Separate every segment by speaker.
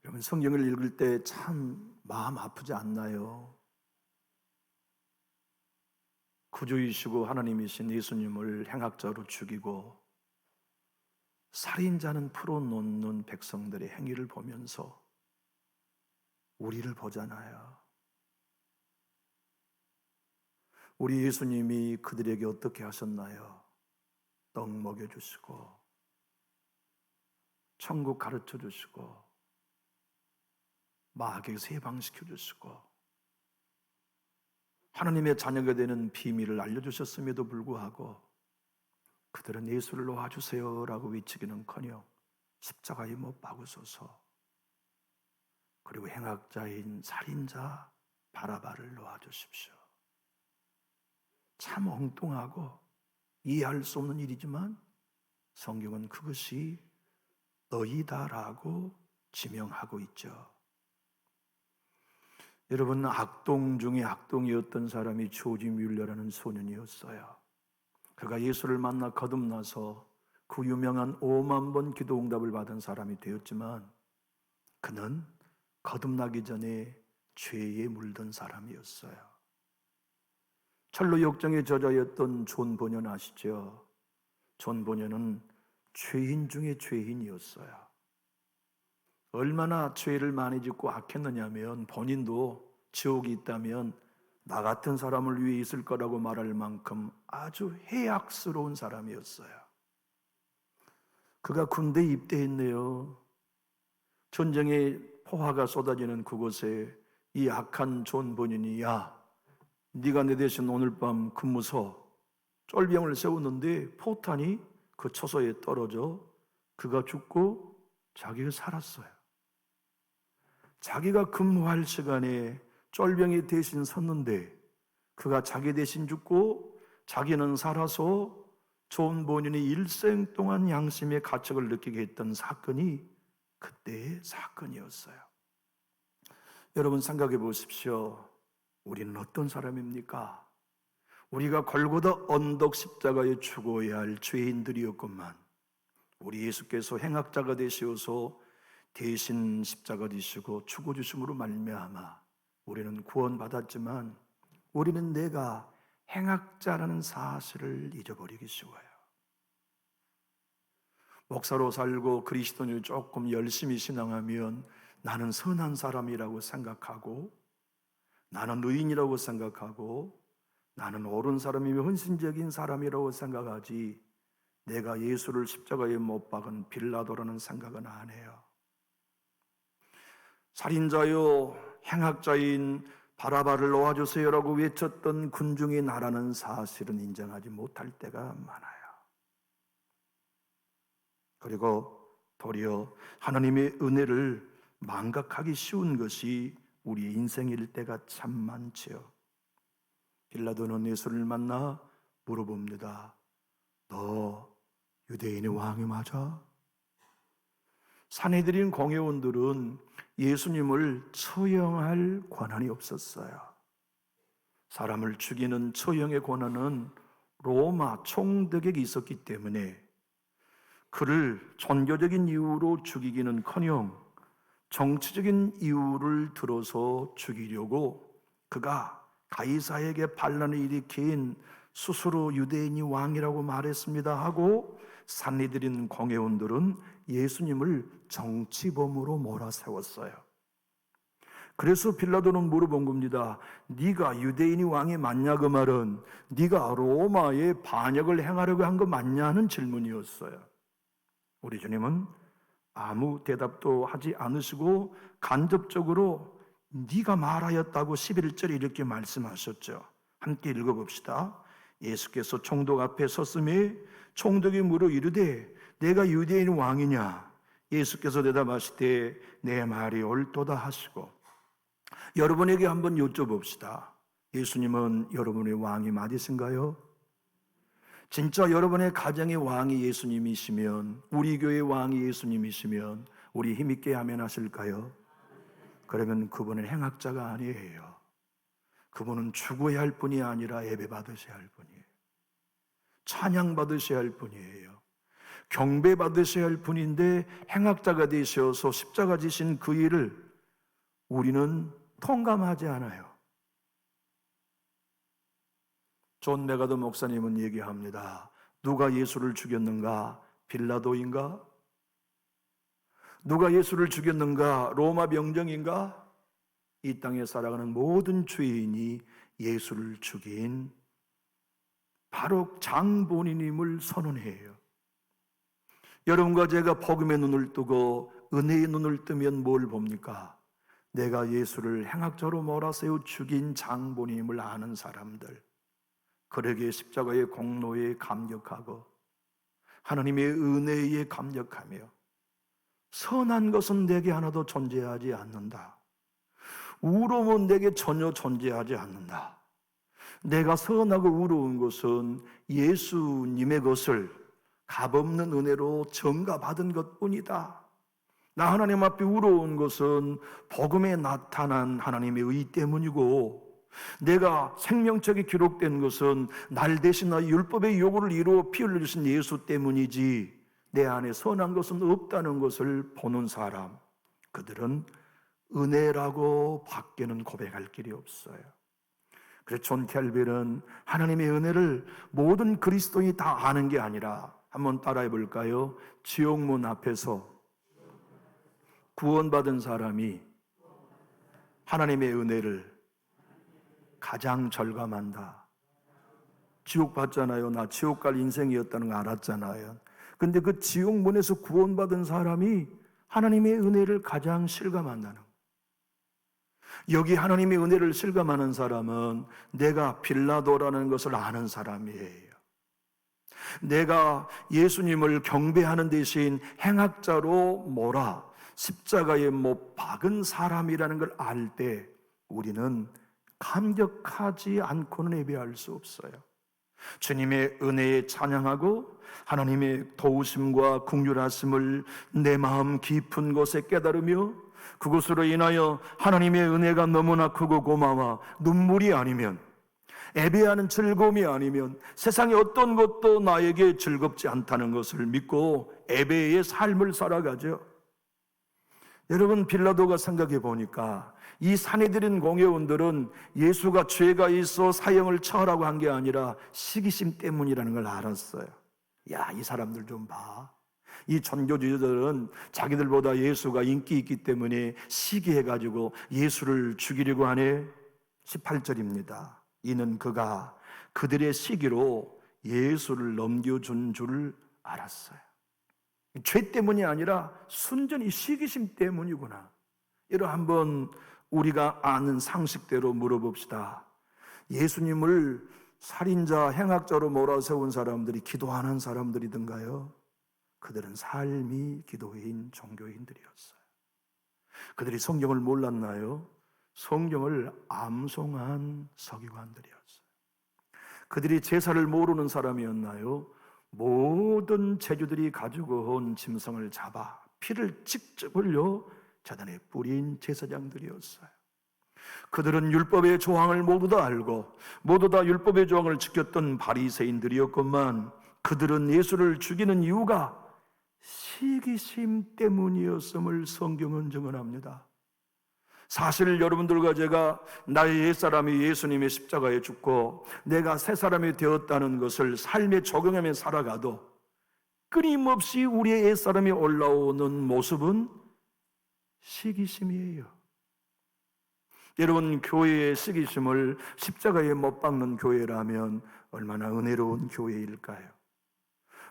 Speaker 1: 여러분, 성경을 읽을 때 참 마음 아프지 않나요? 구주이시고 하나님이신 예수님을 행악자로 죽이고 살인자는 풀어놓는 백성들의 행위를 보면서 우리를 보잖아요. 우리 예수님이 그들에게 어떻게 하셨나요? 떡 먹여주시고 천국 가르쳐주시고 마귀에서 해방시켜주시고 하나님의 자녀가 되는 비밀을 알려주셨음에도 불구하고 그들은 예수를 놓아주세요 라고 외치기는커녕 십자가에 못 박으소서, 그리고 행악자인 살인자 바라바를 놓아주십시오. 참 엉뚱하고 이해할 수 없는 일이지만 성경은 그것이 너희다라고 지명하고 있죠. 여러분, 악동 중에 악동이었던 사람이 조지 뮬러라는 소년이었어요. 그가 예수를 만나 거듭나서 그 유명한 5만 번 기도 응답을 받은 사람이 되었지만 그는 거듭나기 전에 죄에 물든 사람이었어요. 철로 역정의 저자였던 존 버년 아시죠? 존 버년은 죄인 중에 죄인이었어요. 얼마나 죄를 많이 짓고 악했느냐면 본인도 지옥이 있다면 나 같은 사람을 위해 있을 거라고 말할 만큼 아주 해악스러운 사람이었어요. 그가 군대에 입대했네요. 전쟁의 포화가 쏟아지는 그곳에 이 악한 존 버년이 야, 네가 내 대신 오늘 밤 근무서 쫄병을 세웠는데 포탄이 그 초소에 떨어져 그가 죽고 자기가 살았어요. 자기가 근무할 시간에 쫄병이 대신 섰는데 그가 자기 대신 죽고 자기는 살아서 존 버년이 일생 동안 양심의 가책을 느끼게 했던 사건이 그때의 사건이었어요. 여러분, 생각해 보십시오. 우리는 어떤 사람입니까? 우리가 골고다 언덕 십자가에 죽어야 할 죄인들이었건만 우리 예수께서 행악자가 되시어서 대신 십자가 지시고 죽어주심으로 말미암아 우리는 구원받았지만 우리는 내가 행악자라는 사실을 잊어버리기 쉬워요. 목사로 살고 그리스도인을 조금 열심히 신앙하면 나는 선한 사람이라고 생각하고 나는 의인이라고 생각하고 나는 옳은 사람이며 헌신적인 사람이라고 생각하지 내가 예수를 십자가에 못 박은 빌라도라는 생각은 안 해요. 살인자요 행악자인 바라바를 놓아주세요라고 외쳤던 군중의 나라는 사실은 인정하지 못할 때가 많아요. 그리고 도리어 하나님의 은혜를 망각하기 쉬운 것이 우리 인생일 때가 참 많지요. 빌라도는 예수를 만나 물어봅니다. 너 유대인의 왕이 맞아? 산헤드린 공회원들은 예수님을 처형할 권한이 없었어요. 사람을 죽이는 처형의 권한은 로마 총독에게 있었기 때문에 그를 종교적인 이유로 죽이기는커녕 정치적인 이유를 들어서 죽이려고 그가 가이사에게 반란을 일으킨 스스로 유대인이 왕이라고 말했습니다 하고 산헤드린 공회원들은 예수님을 정치범으로 몰아세웠어요. 그래서 빌라도는 물어본 겁니다. 네가 유대인이 왕이 맞냐 그 말은 네가 로마에 반역을 행하려고 한 거 맞냐 하는 질문이었어요. 우리 주님은 아무 대답도 하지 않으시고 간접적으로 네가 말하였다고 11절에 이렇게 말씀하셨죠. 함께 읽어봅시다. 예수께서 총독 앞에 섰음에 총독이 물어 이르되 내가 유대인 왕이냐? 예수께서 대답하시되 내 말이 옳도다 하시고 여러분에게 한번 여쭤봅시다. 예수님은 여러분의 왕이 맞으신가요? 진짜 여러분의 가정의 왕이 예수님이시면 우리 교회 왕이 예수님이시면 우리 힘있게 아멘 하실까요? 그러면 그분은 행악자가 아니에요. 그분은 죽어야 할 분이 아니라 예배 받으셔야 할 분이에요. 찬양 받으셔야 할 분이에요. 경배받으셔야 할 분인데 행악자가 되셔서 십자가 지신 그 일을 우리는 통감하지 않아요. 존 메가더 목사님은 얘기합니다. 누가 예수를 죽였는가? 빌라도인가? 누가 예수를 죽였는가? 로마 병정인가? 이 땅에 살아가는 모든 죄인이 예수를 죽인 바로 장본인임을 선언해요. 여러분과 제가 복음의 눈을 뜨고 은혜의 눈을 뜨면 뭘 봅니까? 내가 예수를 행악자로 몰아세워 죽인 장본인임을 아는 사람들, 그러기에 십자가의 공로에 감격하고 하나님의 은혜에 감격하며 선한 것은 내게 하나도 존재하지 않는다. 우로움은 내게 전혀 존재하지 않는다. 내가 선하고 의로운 것은 예수님의 것을 값없는 은혜로 전가받은 것뿐이다. 나 하나님 앞에 의로운 것은 복음에 나타난 하나님의 의 때문이고, 내가 생명책에 기록된 것은 날 대신 나의 율법의 요구를 이루어 피 흘려주신 예수 때문이지 내 안에 선한 것은 없다는 것을 보는 사람, 그들은 은혜라고 밖에는 고백할 길이 없어요. 그래서 존 켈빌은 하나님의 은혜를 모든 그리스도인이 다 아는 게 아니라, 한번 따라해 볼까요? 지옥문 앞에서 구원받은 사람이 하나님의 은혜를 가장 절감한다. 지옥 봤잖아요. 나 지옥 갈 인생이었다는 거 알았잖아요. 근데 그 지옥문에서 구원받은 사람이 하나님의 은혜를 가장 실감한다는 거예요. 여기 하나님의 은혜를 실감하는 사람은 내가 빌라도라는 것을 아는 사람이에요. 내가 예수님을 경배하는 대신 행악자로 몰아 십자가에 못 박은 사람이라는 걸 알 때 우리는 감격하지 않고는 예배할 수 없어요. 주님의 은혜에 찬양하고 하나님의 도우심과 긍휼하심을 내 마음 깊은 곳에 깨달으며 그것으로 인하여 하나님의 은혜가 너무나 크고 고마워 눈물이 아니면, 예배하는 즐거움이 아니면 세상의 어떤 것도 나에게 즐겁지 않다는 것을 믿고 예배의 삶을 살아가죠. 여러분, 빌라도가 생각해 보니까 이 산헤드린 공회원들은 예수가 죄가 있어 사형을 처하라고 한 게 아니라 시기심 때문이라는 걸 알았어요. 야, 이 사람들 좀 봐. 이 종교주의자들은 자기들보다 예수가 인기 있기 때문에 시기해가지고 예수를 죽이려고 하네. 18절입니다. 이는 그가 그들의 시기로 예수를 넘겨준 줄 알았어요. 죄 때문이 아니라 순전히 시기심 때문이구나. 이러 한번 우리가 아는 상식대로 물어봅시다. 예수님을 살인자, 행악자로 몰아세운 사람들이 기도하는 사람들이던가요? 그들은 삶이 기도인 종교인들이었어요. 그들이 성경을 몰랐나요? 성경을 암송한 서기관들이었어요. 그들이 제사를 모르는 사람이었나요? 모든 제주들이 가지고 온 짐승을 잡아 피를 직접 흘려 제단에 뿌린 제사장들이었어요. 그들은 율법의 조항을 모두 다 알고 모두 다 율법의 조항을 지켰던 바리새인들이었건만 그들은 예수를 죽이는 이유가 시기심 때문이었음을 성경은 증언합니다. 사실 여러분들과 제가 나의 옛사람이 예수님의 십자가에 죽고 내가 새 사람이 되었다는 것을 삶에 적용하며 살아가도 끊임없이 우리의 옛사람이 올라오는 모습은 시기심이에요. 여러분, 교회의 시기심을 십자가에 못 박는 교회라면 얼마나 은혜로운 교회일까요?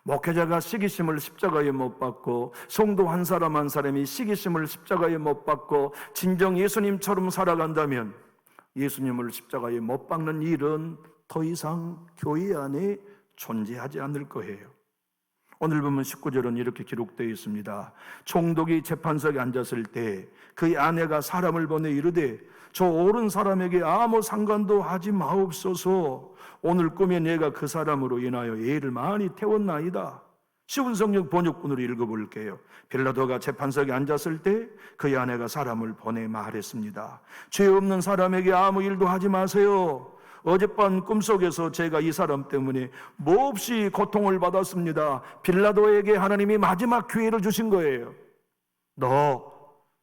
Speaker 1: 목회자가 시기심을 십자가에 못 박고 성도 한 사람 한 사람이 시기심을 십자가에 못 박고 진정 예수님처럼 살아간다면 예수님을 십자가에 못 박는 일은 더 이상 교회 안에 존재하지 않을 거예요. 오늘 보면 19절은 이렇게 기록되어 있습니다. 총독이 재판석에 앉았을 때 그의 아내가 사람을 보내 이르되 저 옳은 사람에게 아무 상관도 하지 마옵소서. 오늘 꿈에 내가 그 사람으로 인하여 애를 많이 태웠나이다. 쉬운 성경 번역본으로 읽어볼게요. 빌라도가 재판석에 앉았을 때 그의 아내가 사람을 보내 말했습니다. 죄 없는 사람에게 아무 일도 하지 마세요. 어젯밤 꿈속에서 제가 이 사람 때문에 몹시 고통을 받았습니다. 빌라도에게 하나님이 마지막 기회를 주신 거예요. 너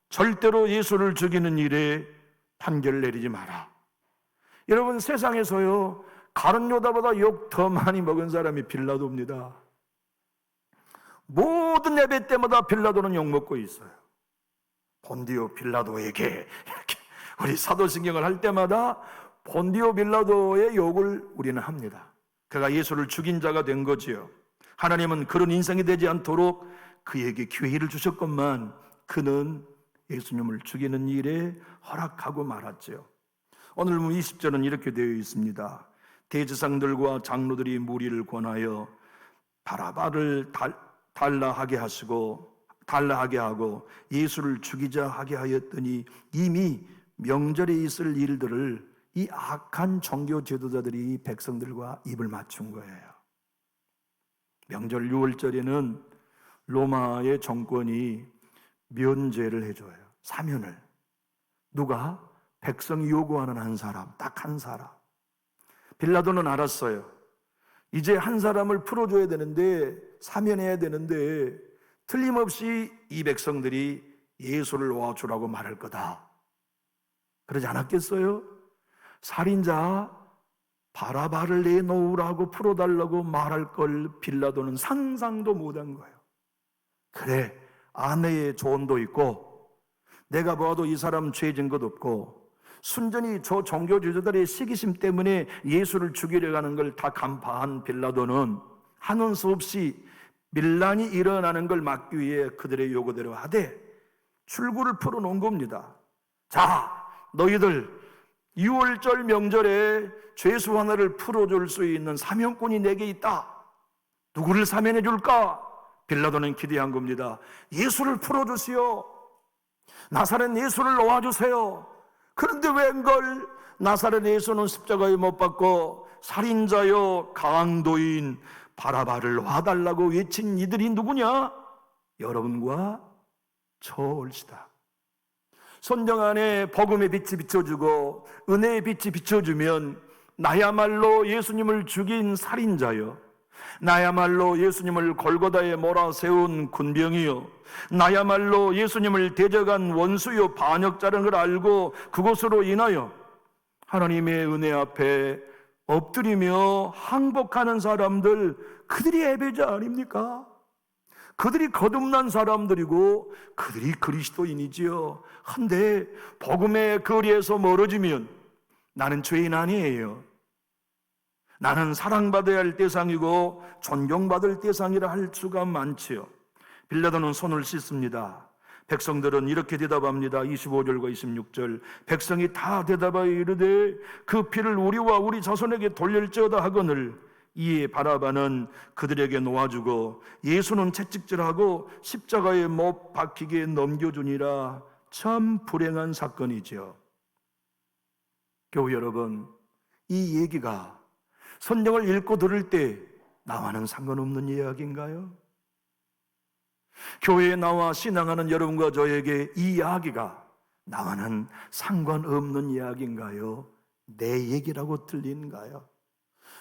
Speaker 1: 절대로 예수를 죽이는 일에 판결 내리지 마라. 여러분, 세상에서요, 가룟 유다보다 욕 더 많이 먹은 사람이 빌라도입니다. 모든 예배 때마다 빌라도는 욕 먹고 있어요. 본디오 빌라도에게 이렇게 우리 사도신경을 할 때마다 본디오 빌라도의 욕을 우리는 합니다. 그가 예수를 죽인 자가 된 거지요. 하나님은 그런 인생이 되지 않도록 그에게 기회를 주셨건만 그는 예수님을 죽이는 일에 허락하고 말았지요. 오늘 20절은 이렇게 되어 있습니다. 대제사장들과 장로들이 무리를 권하여 바라바를 달라하게 하고 예수를 죽이자 하게 하였더니 이미 명절에 있을 일들을 이 악한 종교 지도자들이 백성들과 입을 맞춘 거예요. 명절 6월절에는 로마의 정권이 면제를 해줘요. 사면을. 누가? 백성이 요구하는 한 사람, 딱 한 사람. 빌라도는 알았어요. 이제 한 사람을 풀어줘야 되는데, 사면해야 되는데 틀림없이 이 백성들이 예수를 놓아주라고 말할 거다. 그러지 않았겠어요? 살인자 바라바를 내놓으라고 풀어달라고 말할 걸 빌라도는 상상도 못한 거예요. 그래, 아내의 조언도 있고 내가 봐도 이 사람 죄진 것 없고 순전히 저 종교 지도자들의 시기심 때문에 예수를 죽이려 하는 걸 다 간파한 빌라도는 하는 수 없이 밀란이 일어나는 걸 막기 위해 그들의 요구대로 하되 출구를 풀어놓은 겁니다. 자, 너희들 6월절 명절에 죄수 하나를 풀어줄 수 있는 사명꾼이 내게 있다. 누구를 사면해 줄까? 빌라도는 기대한 겁니다. 예수를 풀어주시오. 나사렛 예수를 놓아주세요. 그런데 웬걸 나사렛 예수는 십자가에 못 박고 살인자요 강도인 바라바를 놓아달라고 외친 이들이 누구냐? 여러분과 저올시다. 성경 안에 복음의 빛이 비춰주고 은혜의 빛이 비춰주면 나야말로 예수님을 죽인 살인자요, 나야말로 예수님을 골고다에 몰아세운 군병이요, 나야말로 예수님을 대적한 원수요 반역자라는 걸 알고 그것으로 인하여 하나님의 은혜 앞에 엎드리며 항복하는 사람들, 그들이 예배자 아닙니까? 그들이 거듭난 사람들이고 그들이 그리스도인이지요. 한데 복음의 거리에서 멀어지면 나는 죄인 아니에요, 나는 사랑받아야 할 대상이고 존경받을 대상이라 할 수가 많지요. 빌라도는 손을 씻습니다. 백성들은 이렇게 대답합니다. 25절과 26절. 백성이 다 대답하여 이르되 그 피를 우리와 우리 자손에게 돌릴지어다 하거늘 이에 바라바는 그들에게 놓아주고 예수는 채찍질하고 십자가에 못 박히게 넘겨주니라. 참 불행한 사건이죠. 교우 여러분, 이 얘기가 성경을 읽고 들을 때 나와는 상관없는 이야기인가요? 교회에 나와 신앙하는 여러분과 저에게 이 이야기가 나와는 상관없는 이야기인가요? 내 얘기라고 들리는가요?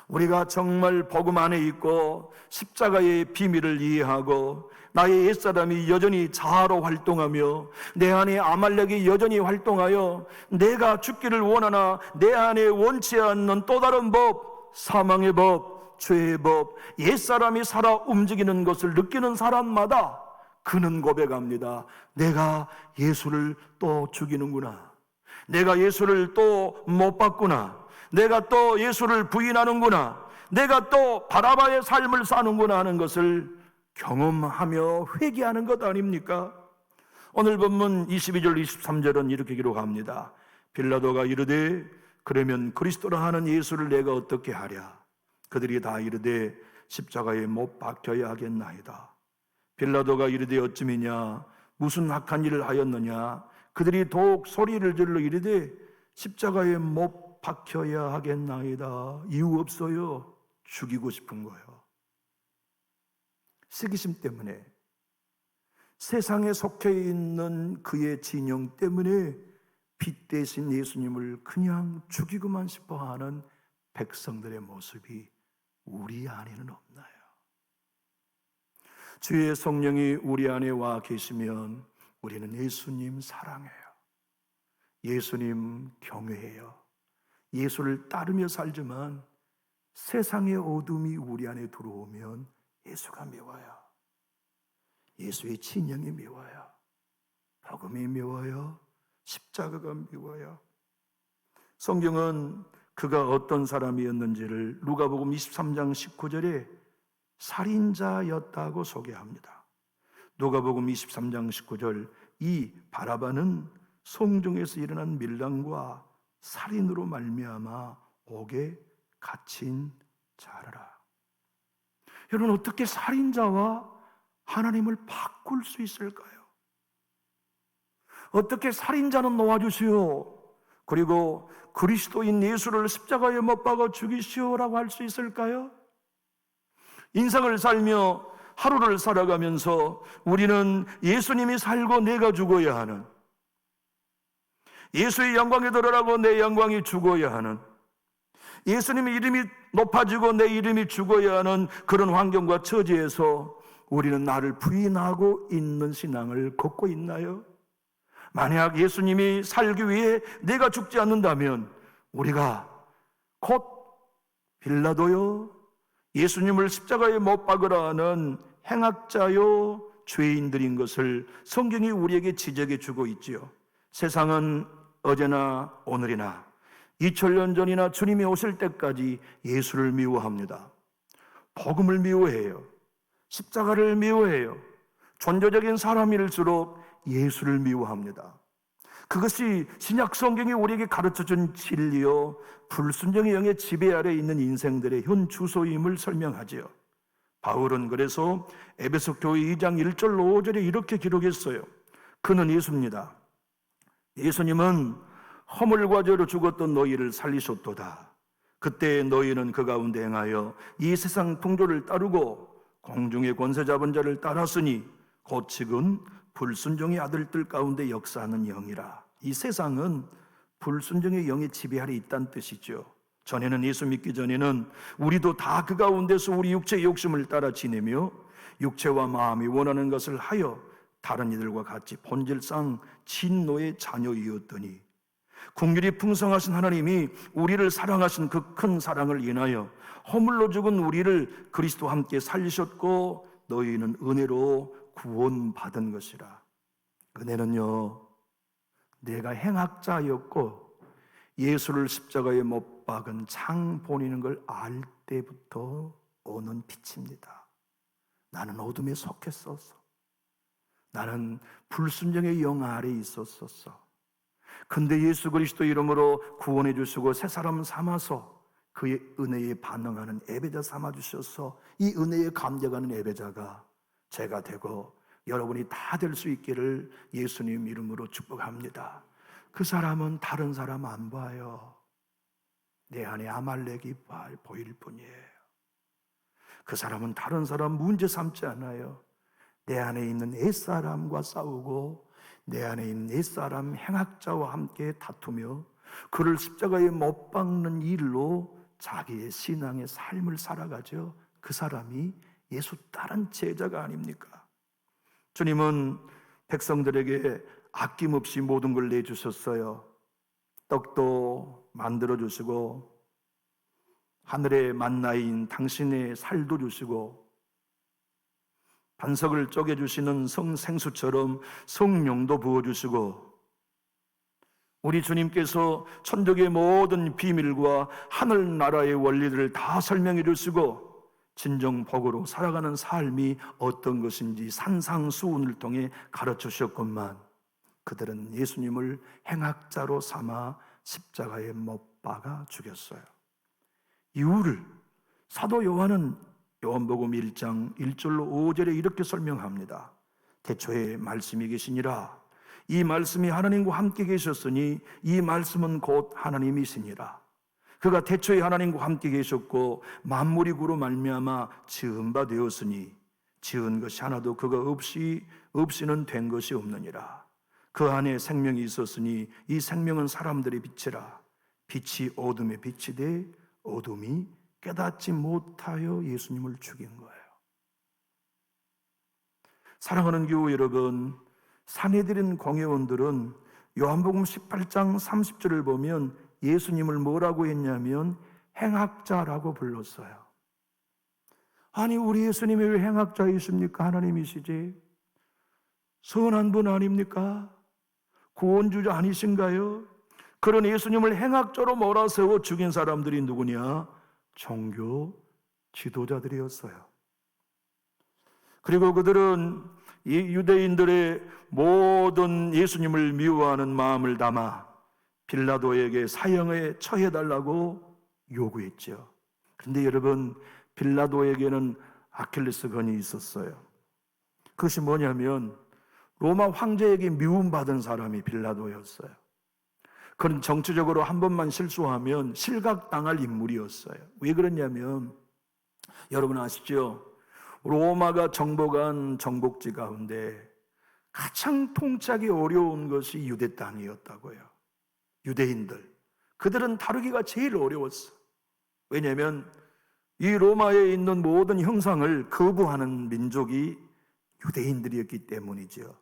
Speaker 1: 우리가 정말 복음 안에 있고 십자가의 비밀을 이해하고 나의 옛사람이 여전히 자아로 활동하며 내 안에 아말렉이 여전히 활동하여 내가 죽기를 원하나 내 안에 원치 않는 또 다른 법, 사망의 법, 죄의 법, 옛사람이 살아 움직이는 것을 느끼는 사람마다 그는 고백합니다. 내가 예수를 또 죽이는구나, 내가 예수를 또 못 봤구나, 내가 또 예수를 부인하는구나, 내가 또 바라바의 삶을 사는구나 하는 것을 경험하며 회개하는 것 아닙니까? 오늘 본문 22절 23절은 이렇게 기록합니다. 빌라도가 이르되 그러면 그리스도라 하는 예수를 내가 어떻게 하랴? 그들이 다 이르되 십자가에 못 박혀야 하겠나이다. 빌라도가 이르되 어찌미냐? 무슨 악한 일을 하였느냐? 그들이 더욱 소리를 질러 이르되 십자가에 못 박혀야 하겠나이다. 이유 없어요. 죽이고 싶은 거예요. 시기심 때문에, 세상에 속해 있는 그의 진영 때문에 빛 대신 예수님을 그냥 죽이고만 싶어하는 백성들의 모습이 우리 안에는 없나요? 주의 성령이 우리 안에 와 계시면 우리는 예수님 사랑해요. 예수님 경외해요. 예수를 따르며 살지만 세상의 어둠이 우리 안에 들어오면 예수가 미워요. 예수의 진영이 미워요. 복음이 미워요. 십자가가 미워요. 성경은 그가 어떤 사람이었는지를 누가복음 23장 19절에 살인자였다고 소개합니다. 누가복음 23장 19절, 이 바라바는 성중에서 일어난 밀랑과 살인으로 말미암아 옥에 갇힌 자라. 여러분, 어떻게 살인자와 하나님을 바꿀 수 있을까요? 어떻게 살인자는 놓아주시오, 그리고 그리스도인 예수를 십자가에 못 박아 죽이시오라고 할 수 있을까요? 인생을 살며 하루를 살아가면서 우리는 예수님이 살고 내가 죽어야 하는, 예수의 영광에 들어라고 내 영광이 죽어야 하는, 예수님의 이름이 높아지고 내 이름이 죽어야 하는 그런 환경과 처지에서 우리는 나를 부인하고 있는 신앙을 걷고 있나요? 만약 예수님이 살기 위해 내가 죽지 않는다면 우리가 곧 빌라도요, 예수님을 십자가에 못 박으라 하는 행악자요 죄인들인 것을 성경이 우리에게 지적해 주고 있지요. 세상은 어제나 오늘이나 2000년 전이나 주님이 오실 때까지 예수를 미워합니다. 복음을 미워해요. 십자가를 미워해요. 존재적인 사람일수록 예수를 미워합니다. 그것이 신약 성경이 우리에게 가르쳐준 진리요, 불순종의 영의 지배 아래 있는 인생들의 현 주소임을 설명하지요. 바울은 그래서 에베소 교회 2장 1절 5절에 이렇게 기록했어요. 그는 예수입니다. 예수님은 허물과 죄로 죽었던 너희를 살리셨도다. 그때 너희는 그 가운데 행하여 이 세상 풍조를 따르고 공중의 권세 잡은 자를 따랐으니 곧 지금 불순종의 아들들 가운데 역사하는 영이라. 이 세상은 불순종의 영의 지배 아래 있다는 뜻이죠. 전에는, 예수 믿기 전에는 우리도 다 그 가운데서 우리 육체의 욕심을 따라 지내며 육체와 마음이 원하는 것을 하여 다른 이들과 같이 본질상 진노의 자녀이었더니 긍휼이 풍성하신 하나님이 우리를 사랑하신 그 큰 사랑을 인하여 허물로 죽은 우리를 그리스도와 함께 살리셨고 너희는 은혜로 구원받은 것이라. 은혜는요, 내가 행악자였고 예수를 십자가에 못 박은 장본인인 걸 알 때부터 오는 빛입니다. 나는 어둠에 속했었어. 나는 불순종의 영 아래 있었었어. 근데 예수 그리스도 이름으로 구원해 주시고 새 사람 삼아서 그의 은혜에 반응하는 예배자 삼아 주셔서 이 은혜에 감격하는 예배자가 제가 되고 여러분이 다 될 수 있기를 예수님 이름으로 축복합니다. 그 사람은 다른 사람 안 봐요. 내 안에 아말렉이 보일 뿐이에요. 그 사람은 다른 사람 문제 삼지 않아요. 내 안에 있는 옛사람과 싸우고 내 안에 있는 옛사람 행악자와 함께 다투며 그를 십자가에 못 박는 일로 자기의 신앙의 삶을 살아가죠. 그 사람이 예수 따른 제자가 아닙니까? 주님은 백성들에게 아낌없이 모든 걸 내주셨어요. 떡도 만들어주시고 하늘의 만나인 당신의 살도 주시고 반석을 쪼개주시는 성생수처럼 성령도 부어주시고 우리 주님께서 천국의 모든 비밀과 하늘나라의 원리들을 다 설명해 주시고 진정 복으로 살아가는 삶이 어떤 것인지 산상수훈을 통해 가르쳐 주셨건만 그들은 예수님을 행악자로 삼아 십자가에 못 박아 죽였어요. 이유를 사도 요한은 요한복음 1장 1절로 5절에 이렇게 설명합니다. 태초에 말씀이 계시니라. 이 말씀이 하나님과 함께 계셨으니 이 말씀은 곧 하나님이시니라. 그가 태초에 하나님과 함께 계셨고 만물이 그로 말미암아 지은 바 되었으니 지은 것이 하나도 그가 없이는 된 것이 없느니라. 그 안에 생명이 있었으니 이 생명은 사람들의 빛이라. 빛이 어둠에 빛이 돼 어둠이 깨닫지 못하여 예수님을 죽인 거예요. 사랑하는 교우 여러분, 산헤드린 공회원들은 요한복음 18장 30절을 보면 예수님을 뭐라고 했냐면 행악자라고 불렀어요. 아니, 우리 예수님이 왜 행악자이십니까? 하나님이시지. 선한 분 아닙니까? 구원주자 아니신가요? 그런 예수님을 행악자로 몰아세워 죽인 사람들이 누구냐? 종교 지도자들이었어요. 그리고 그들은 이 유대인들의 모든 예수님을 미워하는 마음을 담아 빌라도에게 사형에 처해달라고 요구했죠. 그런데 여러분, 빌라도에게는 아킬레스건이 있었어요. 그것이 뭐냐면 로마 황제에게 미움받은 사람이 빌라도였어요. 그는 정치적으로 한 번만 실수하면 실각당할 인물이었어요. 왜 그러냐면 여러분 아시죠? 로마가 정복한 정복지 가운데 가장 통치하기 어려운 것이 유대 땅이었다고요. 유대인들, 그들은 다루기가 제일 어려웠어. 왜냐하면 이 로마에 있는 모든 형상을 거부하는 민족이 유대인들이었기 때문이죠.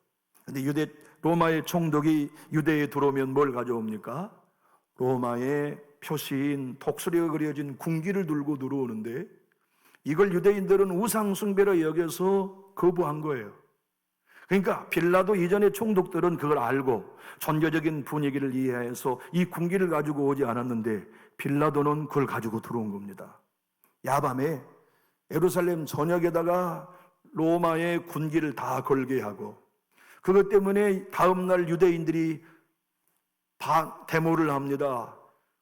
Speaker 1: 그런데 로마의 총독이 유대에 들어오면 뭘 가져옵니까? 로마의 표시인 독수리가 그려진 군기를 들고 들어오는데 이걸 유대인들은 우상숭배로 여겨서 거부한 거예요. 그러니까 빌라도 이전의 총독들은 그걸 알고 종교적인 분위기를 이해해서 이 군기를 가지고 오지 않았는데 빌라도는 그걸 가지고 들어온 겁니다. 야밤에 예루살렘 전역에다가 로마의 군기를 다 걸게 하고 그것 때문에 다음날 유대인들이 데모를 합니다.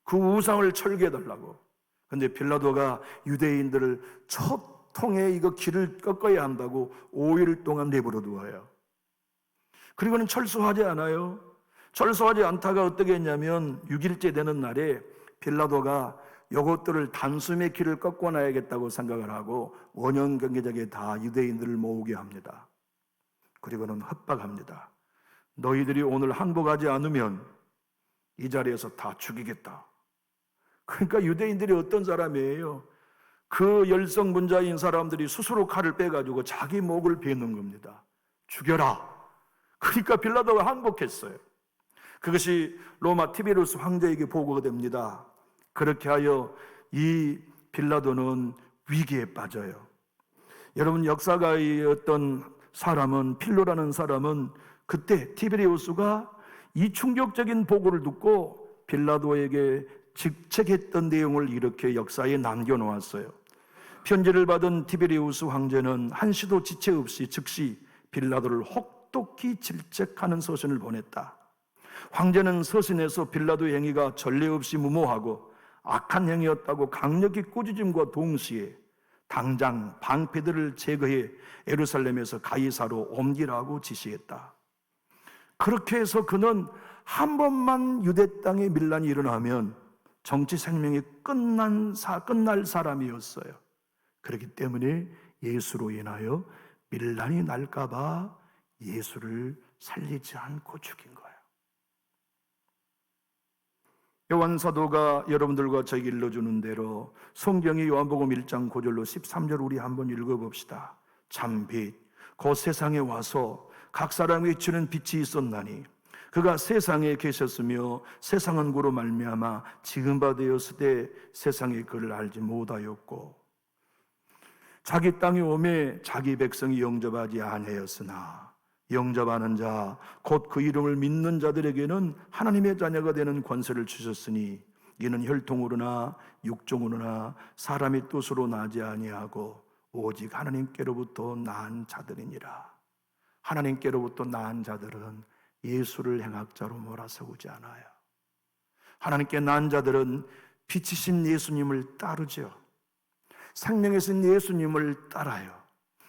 Speaker 1: 그 우상을 철거해달라고. 그런데 빌라도가 유대인들을 첫 통에 이거 길을 꺾어야 한다고 5일 동안 내버려 두어요. 그리고는 철수하지 않아요. 철수하지 않다가 어떻게 했냐면 6일째 되는 날에 빌라도가 이것들을 단숨에 길을 꺾어놔야겠다고 생각을 하고 원형 경기장에 다 유대인들을 모으게 합니다. 그리고는 협박합니다. 너희들이 오늘 항복하지 않으면 이 자리에서 다 죽이겠다. 그러니까 유대인들이 어떤 사람이에요? 그 열성분자인 사람들이 스스로 칼을 빼가지고 자기 목을 베는 겁니다. 죽여라. 그러니까 빌라도가 항복했어요. 그것이 로마 티베리우스 황제에게 보고가 됩니다. 그렇게 하여 이 빌라도는 위기에 빠져요. 여러분, 역사가의 어떤 사람은, 필로라는 사람은 그때 티베리우스가 이 충격적인 보고를 듣고 빌라도에게 직책했던 내용을 이렇게 역사에 남겨놓았어요. 편지를 받은 티베리우스 황제는 한시도 지체 없이 즉시 빌라도를 혹독히 질책하는 서신을 보냈다. 황제는 서신에서 빌라도의 행위가 전례 없이 무모하고 악한 행위였다고 강력히 꾸짖음과 동시에 당장 방패들을 제거해 예루살렘에서 가이사로 옮기라고 지시했다. 그렇게 해서 그는 한 번만 유대 땅에 밀란이 일어나면 정치 생명이 끝날 사람이었어요. 그렇기 때문에 예수로 인하여 밀란이 날까봐 예수를 살리지 않고 죽인 거예요. 요한 사도가 여러분들과 저에게 일러주는 대로 성경의 요한복음 1장 9절로 13절 우리 한번 읽어봅시다. 참빛 곧 세상에 와서 각 사람에게 주는 빛이 있었나니 그가 세상에 계셨으며 세상은 그로 말미암아 지은 바 되었으되 세상이 그를 알지 못하였고 자기 땅에 오매 자기 백성이 영접하지 아니하였으나 영접하는 자 곧 그 이름을 믿는 자들에게는 하나님의 자녀가 되는 권세를 주셨으니 이는 혈통으로나 육종으로나 사람의 뜻으로 나지 아니하고 오직 하나님께로부터 난 자들이니라. 하나님께로부터 난 자들은 예수를 행악자로 몰아세우지 않아요. 하나님께 난 자들은 빛이신 예수님을 따르죠. 생명이신 예수님을 따라요.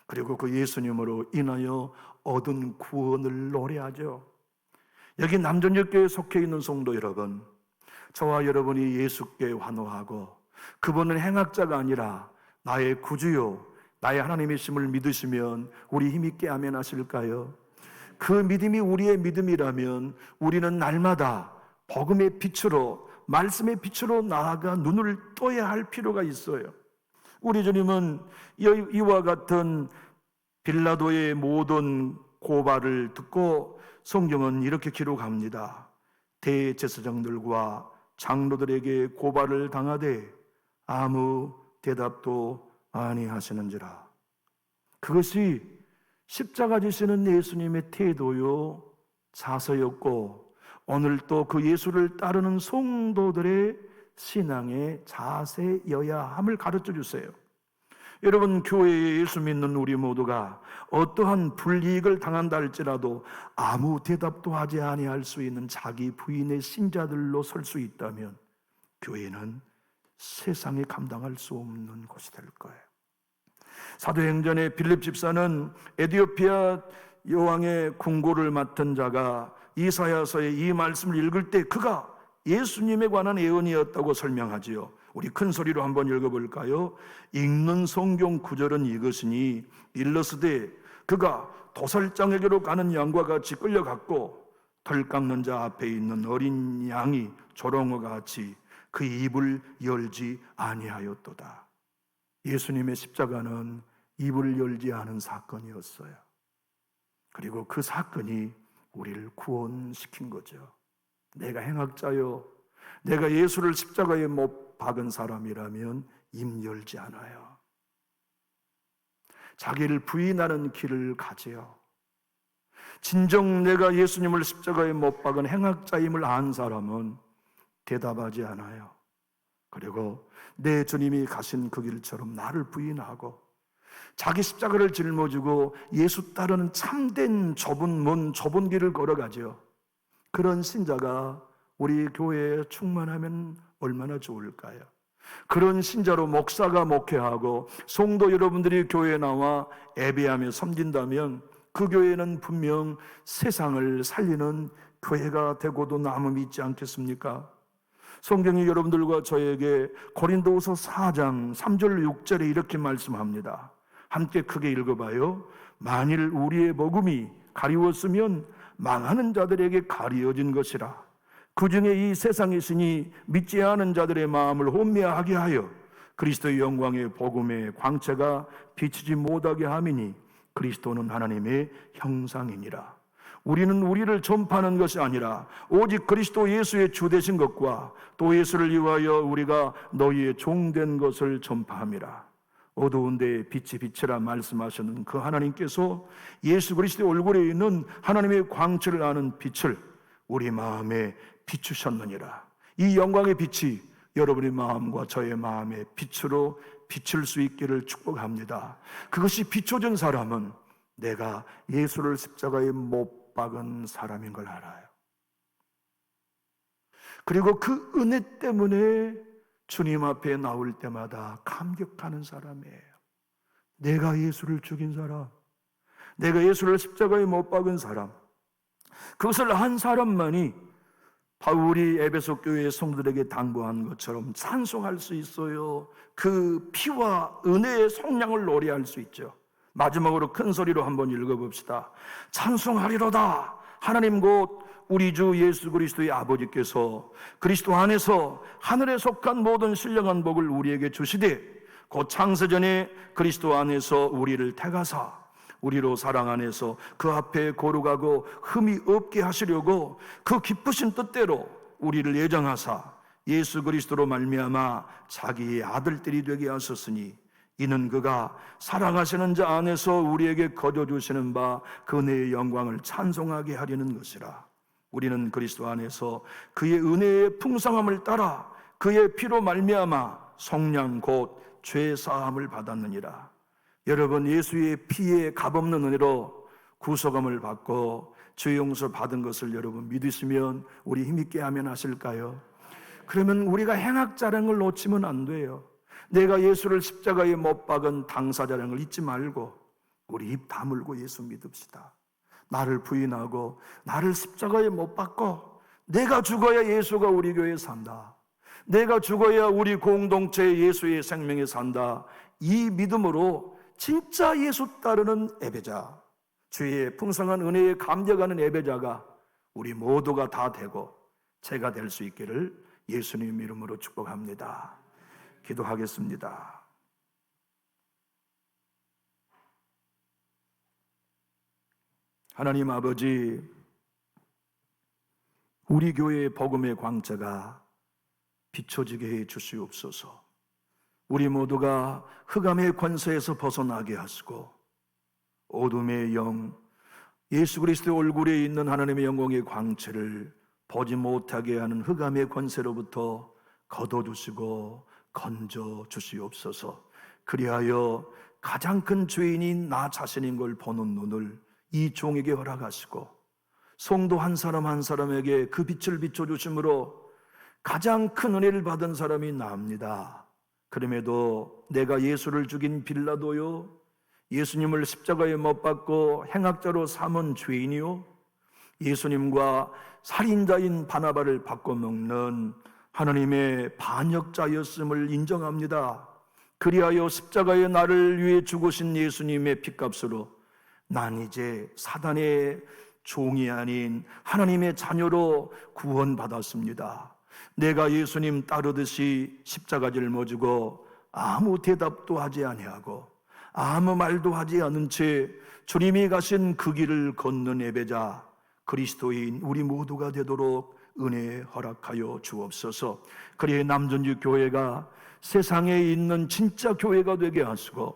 Speaker 1: 그리고 그 예수님으로 인하여 얻은 구원을 노래하죠. 여기 남전역교회에 속해 있는 성도 여러분, 저와 여러분이 예수께 환호하고 그분은 행악자가 아니라 나의 구주요 나의 하나님이심을 믿으시면 우리 힘있게 아멘 하실까요? 그 믿음이 우리의 믿음이라면 우리는 날마다 복음의 빛으로 말씀의 빛으로 나아가 눈을 떠야 할 필요가 있어요. 우리 주님은 이와 같은 빌라도의 모든 고발을 듣고 성경은 이렇게 기록합니다. 대제사장들과 장로들에게 고발을 당하되 아무 대답도 아니하시는지라. 그것이 십자가 지시는 예수님의 태도요 자세였고, 오늘 또 그 예수를 따르는 성도들의 신앙의 자세여야 함을 가르쳐 주세요. 여러분, 교회에 예수 믿는 우리 모두가 어떠한 불이익을 당한다 할지라도 아무 대답도 하지 아니할 수 있는 자기 부인의 신자들로 설 수 있다면 교회는 세상에 감당할 수 없는 곳이 될 거예요. 사도행전의 빌립 집사는 에티오피아 여왕의 궁고를 맡은 자가 이사야서의 이 말씀을 읽을 때 그가 예수님에 관한 예언이었다고 설명하지요. 우리 큰 소리로 한번 읽어볼까요? 읽는 성경 구절은 이것이니 일러스되 그가 도살장에게로 가는 양과 같이 끌려갔고 덜 깎는 자 앞에 있는 어린 양이 조롱과 같이 그 입을 열지 아니하였도다. 예수님의 십자가는 입을 열지 않은 사건이었어요. 그리고 그 사건이 우리를 구원시킨 거죠. 내가 행악자요, 내가 예수를 십자가에 못 박은 사람이라면 입 열지 않아요. 자기를 부인하는 길을 가지요. 진정 내가 예수님을 십자가에 못 박은 행악자임을 안 사람은 대답하지 않아요. 그리고 내 주님이 가신 그 길처럼 나를 부인하고 자기 십자가를 짊어지고 예수 따르는 참된 좁은 길을 걸어가죠. 그런 신자가 우리 교회에 충만하면 얼마나 좋을까요? 그런 신자로 목사가 목회하고 성도 여러분들이 교회에 나와 예배하며 섬긴다면 그 교회는 분명 세상을 살리는 교회가 되고도 남음이 있지 않겠습니까? 성경이 여러분들과 저에게 고린도후서 4장 3절 6절에 이렇게 말씀합니다. 함께 크게 읽어봐요. 만일 우리의 복음이 가리웠으면 망하는 자들에게 가리워진 것이라. 그 중에 이 세상에 있으니 믿지 않은 자들의 마음을 혼미하게 하여 그리스도의 영광의 복음의 광채가 비치지 못하게 함이니 그리스도는 하나님의 형상이니라. 우리는 우리를 전파하는 것이 아니라 오직 그리스도 예수의 주 되신 것과 또 예수를 위하여 우리가 너희의 종된 것을 전파함이라. 어두운 데에 빛이 비치라 말씀하시는 그 하나님께서 예수 그리스도의 얼굴에 있는 하나님의 광채를 아는 빛을 우리 마음에 비추셨느니라. 이 영광의 빛이 여러분의 마음과 저의 마음의 빛으로 비칠 수 있기를 축복합니다. 그것이 비춰진 사람은 내가 예수를 십자가에 못 박은 사람인 걸 알아요. 그리고 그 은혜 때문에 주님 앞에 나올 때마다 감격하는 사람이에요. 내가 예수를 죽인 사람, 내가 예수를 십자가에 못 박은 사람, 그것을 한 사람만이 바울이 에베소 교회의 성도들에게 당부한 것처럼 찬송할 수 있어요. 그 피와 은혜의 속량을 노래할 수 있죠. 마지막으로 큰 소리로 한번 읽어봅시다. 찬송하리로다. 하나님 곧 우리 주 예수 그리스도의 아버지께서 그리스도 안에서 하늘에 속한 모든 신령한 복을 우리에게 주시되 곧 창세전에 그리스도 안에서 우리를 택하사 우리로 사랑 안에서 그 앞에 거룩하고 흠이 없게 하시려고 그 기쁘신 뜻대로 우리를 예정하사 예수 그리스도로 말미암아 자기의 아들들이 되게 하셨으니 이는 그가 사랑하시는 자 안에서 우리에게 거저주시는 바 그 은혜의 영광을 찬송하게 하려는 것이라. 우리는 그리스도 안에서 그의 은혜의 풍성함을 따라 그의 피로 말미암아 속량 곧 죄 사함을 받았느니라. 여러분, 예수의 피에 값없는 은혜로 구속함을 받고 죄 용서 받은 것을 여러분 믿으시면 우리 힘있게 하면 하실까요? 그러면 우리가 행악자라는 걸 놓치면 안 돼요. 내가 예수를 십자가에 못 박은 당사자라는 걸 잊지 말고 우리 입 다물고 예수 믿읍시다. 나를 부인하고 나를 십자가에 못 박고 내가 죽어야 예수가 우리 교회에 산다. 내가 죽어야 우리 공동체 예수의 생명에 산다. 이 믿음으로 진짜 예수 따르는 예배자, 주의 풍성한 은혜에 감격하는 예배자가 우리 모두가 다 되고 제가 될 수 있기를 예수님 이름으로 축복합니다. 기도하겠습니다. 하나님 아버지, 우리 교회의 복음의 광채가 비춰지게 해 주시옵소서. 우리 모두가 흑암의 권세에서 벗어나게 하시고 어둠의 영, 예수 그리스도의 얼굴에 있는 하나님의 영광의 광채를 보지 못하게 하는 흑암의 권세로부터 걷어주시고 건져주시옵소서. 그리하여 가장 큰 죄인인 나 자신인 걸 보는 눈을 이 종에게 허락하시고 성도 한 사람 한 사람에게 그 빛을 비춰주심으로 가장 큰 은혜를 받은 사람이 나입니다. 그럼에도 내가 예수를 죽인 빌라도요, 예수님을 십자가에 못 박고 행악자로 삼은 죄인이요, 예수님과 살인자인 바나바를 바꿔먹는 하나님의 반역자였음을 인정합니다. 그리하여 십자가에 나를 위해 죽으신 예수님의 핏값으로 난 이제 사단의 종이 아닌 하나님의 자녀로 구원받았습니다. 내가 예수님 따르듯이 십자가를 져고 아무 대답도 하지 아니하고 아무 말도 하지 않은 채 주님이 가신 그 길을 걷는 예배자 그리스도인 우리 모두가 되도록 은혜 허락하여 주옵소서. 그리하여 남전주 교회가 세상에 있는 진짜 교회가 되게 하시고,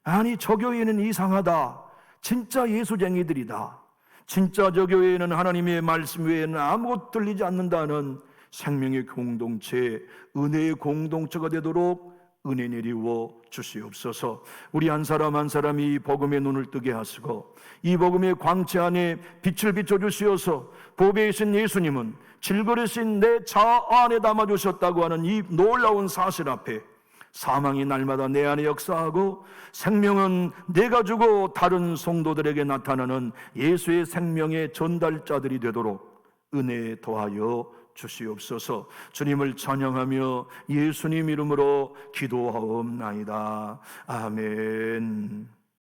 Speaker 1: 아니 저 교회는 이상하다, 진짜 예수쟁이들이다, 진짜 저 교회에는 하나님의 말씀 외에는 아무것도 들리지 않는다는 생명의 공동체, 은혜의 공동체가 되도록 은혜 내리워 주시옵소서. 우리 한 사람 한 사람이 이 복음의 눈을 뜨게 하시고 이 복음의 광채 안에 빛을 비춰주시어서 보배에 계신 예수님은 질그릇인 내 자 안에 담아주셨다고 하는 이 놀라운 사실 앞에 사망이 날마다 내 안에 역사하고 생명은 내가 주고 다른 성도들에게 나타나는 예수의 생명의 전달자들이 되도록 은혜 더하여 주시옵소서. 주님을 찬양하며 예수님 이름으로 기도하옵나이다. 아멘.